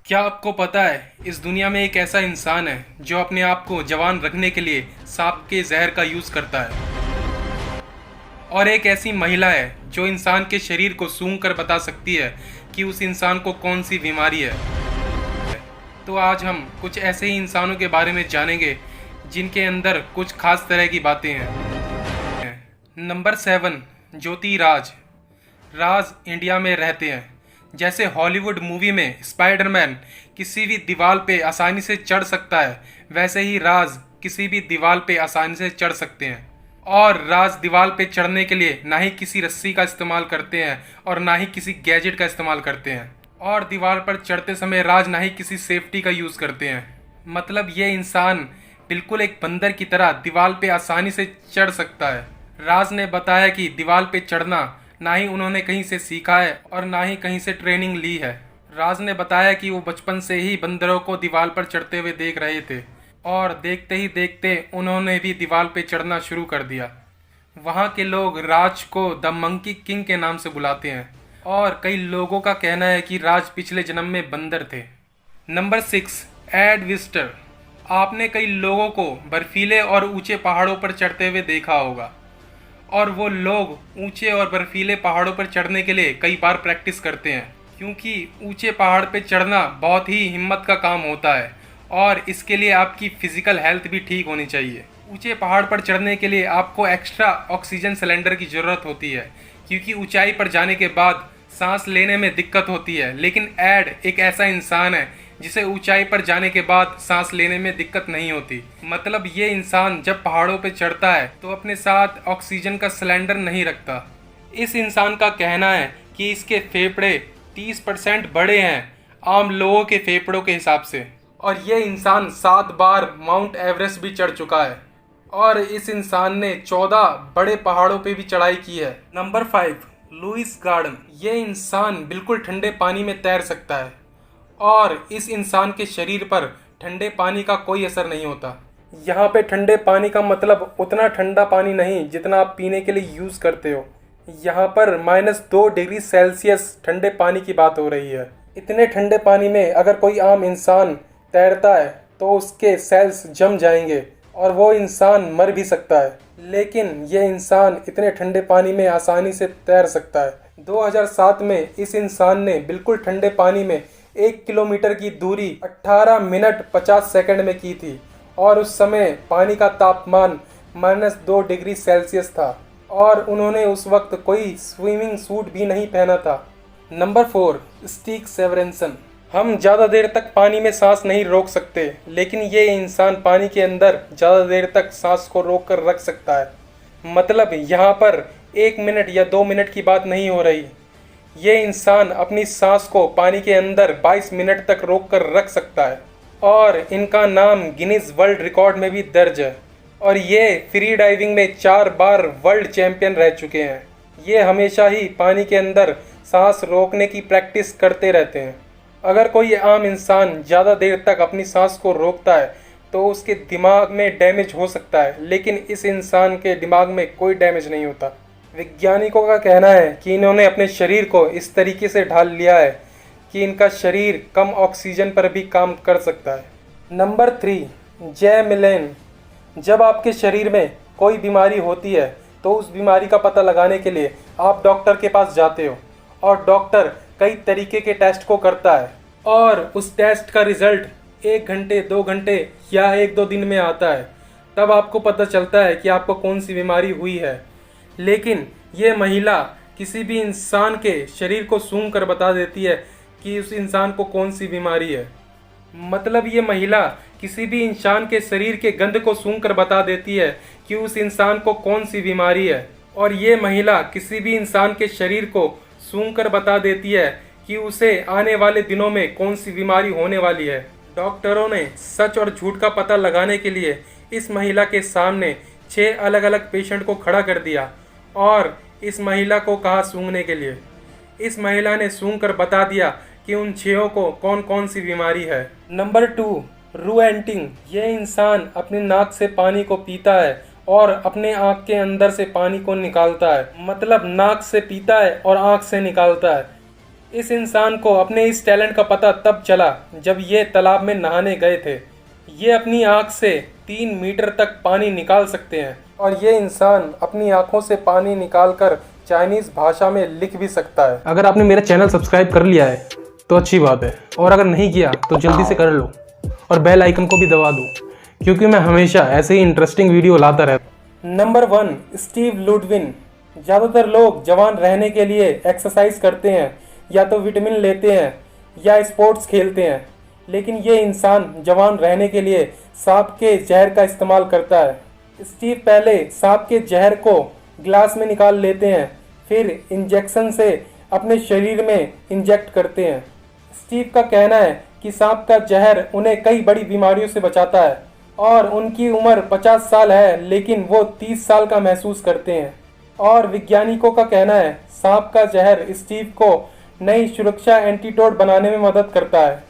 क्या आपको पता है इस दुनिया में एक ऐसा इंसान है जो अपने आप को जवान रखने के लिए सांप के जहर का यूज़ करता है। और एक ऐसी महिला है जो इंसान के शरीर को सूंघ कर बता सकती है कि उस इंसान को कौन सी बीमारी है। तो आज हम कुछ ऐसे ही इंसानों के बारे में जानेंगे जिनके अंदर कुछ खास तरह की बातें हैं। नंबर 7, ज्योति राज। राज इंडिया में रहते हैं। जैसे हॉलीवुड मूवी में स्पाइडरमैन किसी भी दीवार पे आसानी से चढ़ सकता है, वैसे ही राज किसी भी दीवार पे आसानी से चढ़ सकते हैं। और राज दीवार पे चढ़ने के लिए ना ही किसी रस्सी का इस्तेमाल करते हैं और ना ही किसी गैजेट का इस्तेमाल करते हैं। और दीवार पर चढ़ते समय राज ना ही किसी सेफ्टी का यूज़ करते हैं। मतलब ये इंसान बिल्कुल एक बंदर की तरह दीवार पे आसानी से चढ़ सकता है। राज ने बताया कि दीवार पे चढ़ना ना ही उन्होंने कहीं से सीखा है और ना ही कहीं से ट्रेनिंग ली है। राज ने बताया कि वो बचपन से ही बंदरों को दीवार पर चढ़ते हुए देख रहे थे और देखते ही देखते उन्होंने भी दीवार पे चढ़ना शुरू कर दिया। वहाँ के लोग राज को द मंकी किंग के नाम से बुलाते हैं और कई लोगों का कहना है कि राज पिछले जन्म में बंदर थे। Number 6, add विस्टर। आपने कई लोगों को बर्फीले और ऊंचे पहाड़ों पर चढ़ते हुए देखा होगा और वो लोग ऊंचे और बर्फीले पहाड़ों पर चढ़ने के लिए कई बार प्रैक्टिस करते हैं, क्योंकि ऊंचे पहाड़ पर चढ़ना बहुत ही हिम्मत का काम होता है और इसके लिए आपकी फिजिकल हेल्थ भी ठीक होनी चाहिए। ऊंचे पहाड़ पर चढ़ने के लिए आपको एक्स्ट्रा ऑक्सीजन सिलेंडर की ज़रूरत होती है, क्योंकि ऊंचाई पर जाने के बाद सांस लेने में दिक्कत होती है। लेकिन एड एक ऐसा इंसान है जिसे ऊंचाई पर जाने के बाद सांस लेने में दिक्कत नहीं होती। मतलब ये इंसान जब पहाड़ों पर चढ़ता है तो अपने साथ ऑक्सीजन का सिलेंडर नहीं रखता। इस इंसान का कहना है कि इसके फेफड़े 30% बड़े हैं आम लोगों के फेफड़ों के हिसाब से। और ये इंसान 7 बार माउंट एवरेस्ट भी चढ़ चुका है और इस इंसान ने 14 बड़े पहाड़ों पे भी चढ़ाई की है। Number 5, Louis Garden. ये इंसान बिल्कुल ठंडे पानी में तैर सकता है और इस इंसान के शरीर पर ठंडे पानी का कोई असर नहीं होता। यहाँ पे ठंडे पानी का मतलब उतना ठंडा पानी नहीं जितना आप पीने के लिए यूज़ करते हो। यहाँ पर -2 डिग्री सेल्सियस ठंडे पानी की बात हो रही है। इतने ठंडे पानी में अगर कोई आम इंसान तैरता है तो उसके सेल्स जम जाएंगे और वो इंसान मर भी सकता है। लेकिन ये इंसान इतने ठंडे पानी में आसानी से तैर सकता है। 2007 में इस इंसान ने बिल्कुल ठंडे पानी में 1 किलोमीटर की दूरी 18 मिनट 50 सेकंड में की थी और उस समय पानी का तापमान -2 डिग्री सेल्सियस था और उन्होंने उस वक्त कोई स्विमिंग सूट भी नहीं पहना था। नंबर 4, स्टीक सेवरेंसन। हम ज़्यादा देर तक पानी में सांस नहीं रोक सकते, लेकिन ये इंसान पानी के अंदर ज़्यादा देर तक सांस को रोक कर रख सकता है। मतलब यहाँ पर 1 मिनट या 2 मिनट की बात नहीं हो रही। ये इंसान अपनी सांस को पानी के अंदर 22 मिनट तक रोक कर रख सकता है और इनका नाम गिनीज वर्ल्ड रिकॉर्ड में भी दर्ज है। और ये फ्री डाइविंग में 4 बार वर्ल्ड चैंपियन रह चुके हैं। ये हमेशा ही पानी के अंदर सांस रोकने की प्रैक्टिस करते रहते हैं। अगर कोई आम इंसान ज़्यादा देर तक अपनी सांस को रोकता है तो उसके दिमाग में डैमेज हो सकता है, लेकिन इस इंसान के दिमाग में कोई डैमेज नहीं होता। वैज्ञानिकों का कहना है कि इन्होंने अपने शरीर को इस तरीके से ढाल लिया है कि इनका शरीर कम ऑक्सीजन पर भी काम कर सकता है। नंबर 3, जय मिलेन। जब आपके शरीर में कोई बीमारी होती है तो उस बीमारी का पता लगाने के लिए आप डॉक्टर के पास जाते हो और डॉक्टर कई तरीके के टेस्ट को करता है और उस टेस्ट का रिज़ल्ट 1 घंटे 2 घंटे या 1-2 दिन में आता है। तब आपको पता चलता है कि आपको कौन सी बीमारी हुई है। लेकिन ये महिला किसी भी इंसान के शरीर को सूंघ कर बता देती है कि उस इंसान को कौन सी बीमारी है। मतलब ये महिला किसी भी इंसान के शरीर के गंध को सूंघ कर बता देती है कि उस इंसान को कौन सी बीमारी है। और ये महिला किसी भी इंसान के शरीर को सूंघ कर बता देती है कि उसे आने वाले दिनों में कौन सी बीमारी होने वाली है। डॉक्टरों ने सच और झूठ का पता लगाने के लिए इस महिला के सामने 6 अलग अलग पेशेंट को खड़ा कर दिया और इस महिला को कहा सूंघने के लिए। इस महिला ने सूंघ कर बता दिया कि उन 6 को कौन कौन सी बीमारी है। नंबर 2, रू एंटिंग। ये इंसान अपनी नाक से पानी को पीता है और अपने आँख के अंदर से पानी को निकालता है। मतलब नाक से पीता है और आँख से निकालता है। इस इंसान को अपने इस टैलेंट का पता तब चला जब ये तालाब में नहाने गए थे। ये अपनी आँख से 3 मीटर तक पानी निकाल सकते हैं और ये इंसान अपनी आँखों से पानी निकालकर चाइनीज़ भाषा में लिख भी सकता है। अगर आपने मेरा चैनल सब्सक्राइब कर लिया है तो अच्छी बात है, और अगर नहीं किया तो जल्दी से कर लो और बेल आइकन को भी दबा दो, क्योंकि मैं हमेशा ऐसे ही इंटरेस्टिंग वीडियो लाता रहता। Number 1, Steve Ludwin. ज़्यादातर लोग जवान रहने के लिए एक्सरसाइज करते हैं, या तो विटामिन लेते हैं या स्पोर्ट्स खेलते हैं, लेकिन ये इंसान जवान रहने के लिए सांप के जहर का इस्तेमाल करता है। स्टीव पहले सांप के जहर को ग्लास में निकाल लेते हैं, फिर इंजेक्शन से अपने शरीर में इंजेक्ट करते हैं। स्टीव का कहना है कि सांप का जहर उन्हें कई बड़ी बीमारियों से बचाता है और उनकी उम्र 50 साल है, लेकिन वो 30 साल का महसूस करते हैं। और वैज्ञानिकों का कहना है सांप का जहर स्टीव को नई सुरक्षा एंटीडोट बनाने में मदद करता है।